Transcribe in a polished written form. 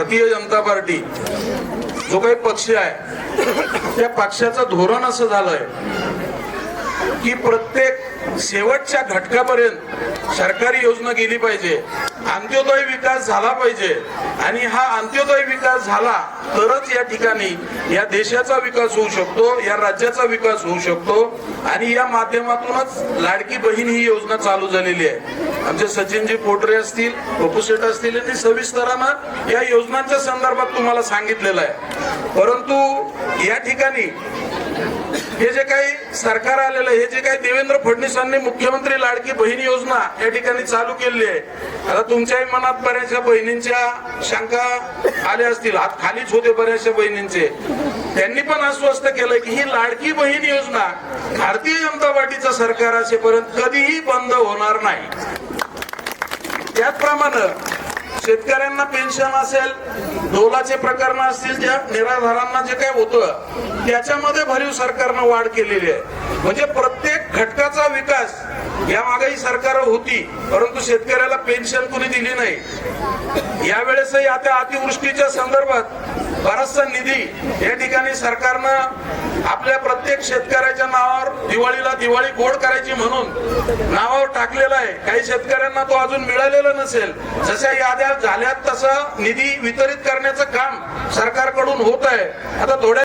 Bharatiya Janata party जो काही पक्ष आहे त्या पक्षाचं धोरण असं झालंय की प्रत्येक शेवटच्या घटकापर्यंत सरकारी योजना गेली पाहिजे, अंत्योदय विकास झाला पाहिजे आणि हा अंत्योदय विकास झाला तरच या ठिकाणी या देशाचा विकास होऊ शकतो, या राज्याचा विकास होऊ शकतो आणि या माध्यमातूनच लाडकी बहीण ही योजना चालू झालेली आहे। आमचे सचिनजी पोटरे असतील, पप्पू शेट असतील यांनी सविस्तरानं या योजनांच्या संदर्भात तुम्हाला सांगितलेलं आहे। परंतु या ठिकाणी हे जे काही सरकार आलेलं आहे, हे जे काही देवेंद्र फडणवीसांनी मुख्यमंत्री लाडकी बहीण योजना या ठिकाणी चालू केली आहे, आता तुमच्याही मनात बऱ्याचशा बहिणींच्या शंका आल्या असतील, हात खालीच होते बऱ्याचशा बहिणींचे। त्यांनी पण आश्वस्त केलंय की ही लाडकी बहीण योजना भारतीय जनता पार्टीचं सरकार असेपर्यंत कधीही बंद होणार नाही। त्याचप्रमाणे शेतकऱ्यांना पेन्शन असेल, डोलाचे प्रकरण असतील, ज्या निराधारांना जे काही होतं त्याच्यामध्ये भरीव सरकारनं वाढ केलेली आहे। म्हणजे प्रत्येक घटकाचा विकास या मागेही सरकार होती, परंतु शेतकऱ्याला पेन्शन कुणी दिली नाही। यावेळेसही आता अतिवृष्टीच्या संदर्भात बराचसा निधी या ठिकाणी सरकारनं आपल्या प्रत्येक शेतकऱ्याच्या नावावर दिवाळीला दिवाळी गोड करायची म्हणून नावावर टाकलेला आहे। काही शेतकऱ्यांना तो अजून मिळालेला नसेल, जशा याद्या झाल्यात तसं निधी वितरित करण्याचं काम सरकारकडून होत आहे। आता थोड्या